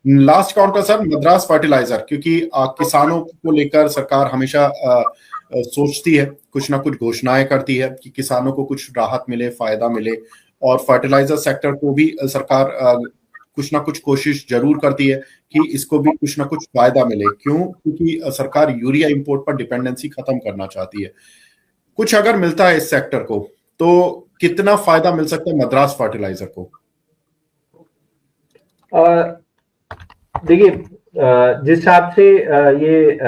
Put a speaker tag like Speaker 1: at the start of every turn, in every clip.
Speaker 1: Last कौन का sir? Madras fertiliser, क्योंकि किसानों को लेकर सरकार हमेशा सोचती है, कुछ ना कुछ घोषणाएं करती है कि किसानों को कुछ राहत मिले, फायदा मिले, और फर्टिलाइजर सेक्टर को भी सरकार कुछ ना कुछ कोशिश जरूर करती है कि इसको भी कुछ ना कुछ फायदा मिले। क्यों? क्योंकि सरकार यूरिया इंपोर्ट पर डिपेंडेंसी खत्म करना चाहती है। कुछ अगर मिलता है इस सेक्टर को तो कितना फायदा मिल सकता है मद्रास फर्टिलाइजर को?
Speaker 2: देखिए, जिस हिसाब से ये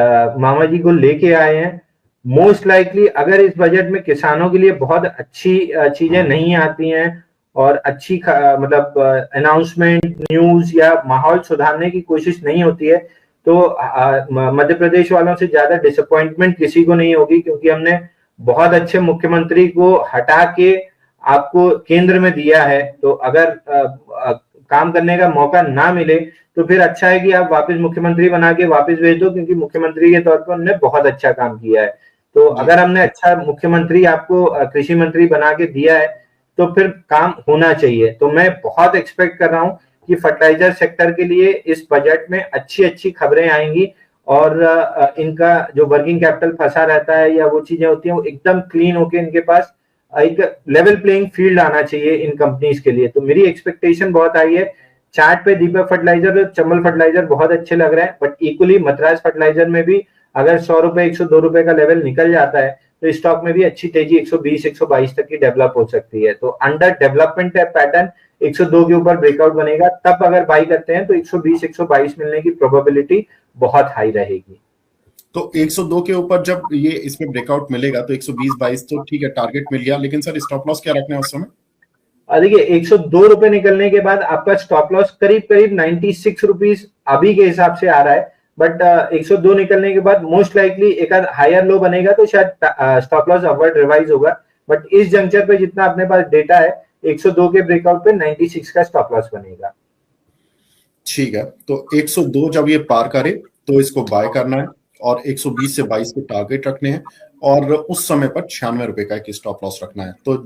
Speaker 2: मामा जी को लेके आए हैं, मोस्ट लाइकली अगर इस बजट में किसानों के लिए बहुत अच्छी चीजें नहीं आती हैं और अच्छी मतलब अनाउंसमेंट, न्यूज या माहौल सुधारने की कोशिश नहीं होती है, तो मध्य प्रदेश वालों से ज्यादा डिसअपॉइंटमेंट किसी को नहीं होगी, क्योंकि हमने बहुत अच्छे मुख्यमंत्री को हटा के आपको केंद्र में दिया है। तो अगर काम करने का मौका ना मिले तो फिर अच्छा है कि आप वापस मुख्यमंत्री बना के वापस भेज दो, क्योंकि मुख्यमंत्री के तौर पर उन्होंने बहुत अच्छा काम किया है। तो अगर हमने अच्छा मुख्यमंत्री आपको कृषि मंत्री बना के दिया है तो फिर काम होना चाहिए। तो मैं बहुत एक्सपेक्ट कर रहा हूं कि फर्टिलाइजर सेक्टर के लिए इस बजट में अच्छी अच्छी खबरें आएंगी और इनका जो वर्किंग कैपिटल फंसा रहता है या वो चीजें होती हैं वो एकदम क्लीन होके इनके पास एक लेवल प्लेइंग फील्ड आना चाहिए इन कंपनीज के लिए। तो मेरी एक्सपेक्टेशन बहुत हाई है। चार्ट पे दीपक फर्टिलाइजर और चंबल फर्टिलाइजर बहुत अच्छे लग रहे हैं, बट इक्वली मद्रास फर्टिलाइजर में भी अगर 100 रुपए 102 रुपए का लेवल निकल जाता है तो स्टॉक में भी अच्छी तेजी 120 122 तक की डेवलप हो सकती है। तो अंडर डेवलपमेंट है पैटर्न, 102 के ऊपर ब्रेकआउट बनेगा तब अगर बाई करते हैं तो 120 122 मिलने की प्रोबेबिलिटी बहुत हाई रहेगी।
Speaker 1: तो 102 के ऊपर जब ये इसमें ब्रेकआउट मिलेगा तो 120 22 तो ठीक है, टारगेट मिल गया, लेकिन सर स्टॉप लॉस क्या रखना है उस समय?
Speaker 2: देखिए, 102 रुपए निकलने के बाद आपका स्टॉप लॉस करीब करीब 96 रुपीज अभी के हिसाब से आ रहा है, बट 102 निकलने के बाद मोस्ट लाइकली एक हायर लो बनेगा तो शायद स्टॉप लॉस अपवर्ड रिवाइज होगा। बट इस जंक्चर पे जितना अपने पास डेटा है 102 के ब्रेकआउट पे 96 का स्टॉप लॉस बनेगा।
Speaker 1: ठीक है, तो 102 जब ये पार करे तो इसको बाय करना है और 120 से 22 के टारगेट रखने हैं और उस समय पर 96 रुपए का एक स्टॉप लॉस रखना है। तो